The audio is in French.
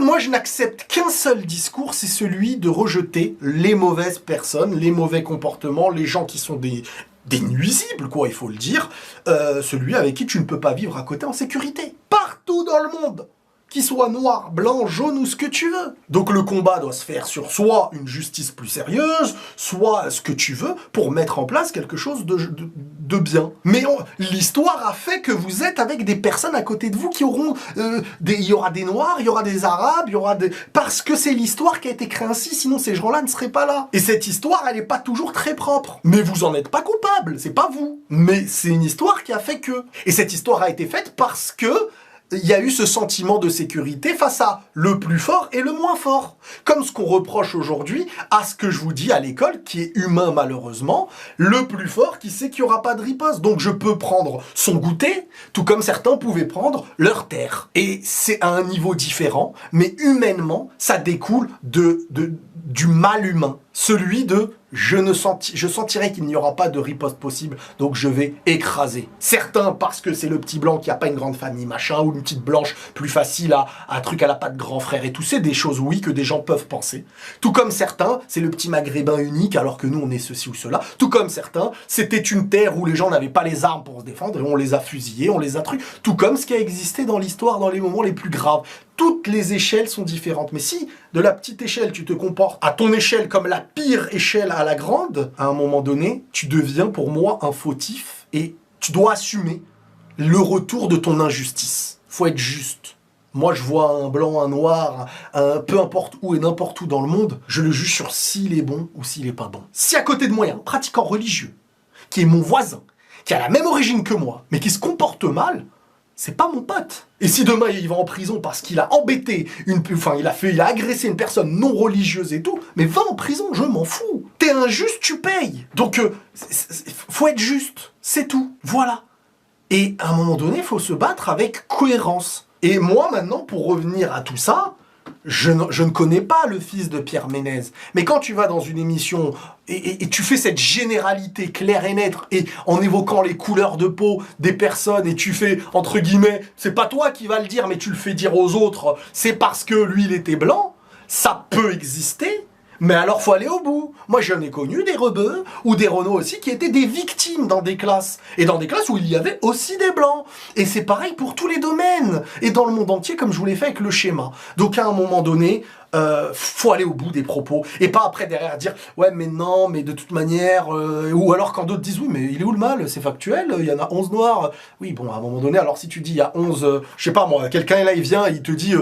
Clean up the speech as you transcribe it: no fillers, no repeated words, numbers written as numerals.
Moi, je n'accepte qu'un seul discours, c'est celui de rejeter les mauvaises personnes, les mauvais comportements, les gens qui sont des nuisibles, quoi, il faut le dire, celui avec qui tu ne peux pas vivre à côté en sécurité. Partout dans le monde, qu'il soit noir, blanc, jaune ou ce que tu veux. Donc le combat doit se faire sur soit une justice plus sérieuse, soit ce que tu veux, pour mettre en place quelque chose de bien. Mais l'histoire a fait que vous êtes avec des personnes à côté de vous qui auront... il y aura des noirs, il y aura des arabes, il y aura des... Parce que c'est l'histoire qui a été créée ainsi, sinon ces gens-là ne seraient pas là. Et cette histoire, elle n'est pas toujours très propre. Mais vous en êtes pas coupable, c'est pas vous. Mais c'est une histoire qui a fait que... Et cette histoire a été faite parce que... il y a eu ce sentiment de sécurité face à le plus fort et le moins fort. Comme ce qu'on reproche aujourd'hui à ce que je vous dis à l'école, qui est humain malheureusement, le plus fort qui sait qu'il n'y aura pas de riposte. Donc je peux prendre son goûter, tout comme certains pouvaient prendre leur terre. Et c'est à un niveau différent, mais humainement, ça découle du mal humain. Celui de je sentirai qu'il n'y aura pas de riposte possible, donc je vais écraser. Certains parce que c'est le petit blanc qui a pas une grande famille, machin, ou une petite blanche plus facile à un truc à la patte grand frère et tout, c'est des choses, oui, que des gens peuvent penser. Tout comme certains, c'est le petit maghrébin unique alors que nous on est ceci ou cela. Tout comme certains, c'était une terre où les gens n'avaient pas les armes pour se défendre et on les a fusillés, on les a trucs. Tout comme ce qui a existé dans l'histoire dans les moments les plus graves. Toutes les échelles sont différentes. Mais si, de la petite échelle, tu te comportes à ton échelle comme la pire échelle à la grande, à un moment donné, tu deviens pour moi un fautif et tu dois assumer le retour de ton injustice. Faut être juste. Moi, je vois un blanc, un noir, peu importe où et n'importe où dans le monde, je le juge sur s'il est bon ou s'il est pas bon. Si à côté de moi, il y a un pratiquant religieux, qui est mon voisin, qui a la même origine que moi, mais qui se comporte mal, c'est pas mon pote. Et si demain il va en prison parce qu'il a embêté il a agressé une personne non religieuse et tout, mais va en prison, je m'en fous. T'es injuste, tu payes. Donc, faut être juste. C'est tout. Voilà. Et à un moment donné, il faut se battre avec cohérence. Et moi, maintenant, pour revenir à tout ça, je ne connais pas le fils de Pierre Ménez. Mais quand tu vas dans une émission et tu fais cette généralité claire et nette et en évoquant les couleurs de peau des personnes et tu fais, entre guillemets, c'est pas toi qui vas le dire, mais tu le fais dire aux autres, c'est parce que lui, il était blanc, ça peut exister. Mais alors, faut aller au bout. Moi, j'en ai connu des rebeux ou des Renault aussi qui étaient des victimes dans des classes. Et dans des classes où il y avait aussi des blancs. Et c'est pareil pour tous les domaines. Et dans le monde entier, comme je vous l'ai fait avec le schéma. Donc, à un moment donné, faut aller au bout des propos. Et pas après derrière dire « Ouais, mais non, mais de toute manière... Ou alors quand d'autres disent « Oui, mais il est où le mal? C'est factuel, il y en a 11 noirs. » Oui, bon, à un moment donné, alors si tu dis « Il y a 11... je sais pas moi, quelqu'un là, il vient, il te dit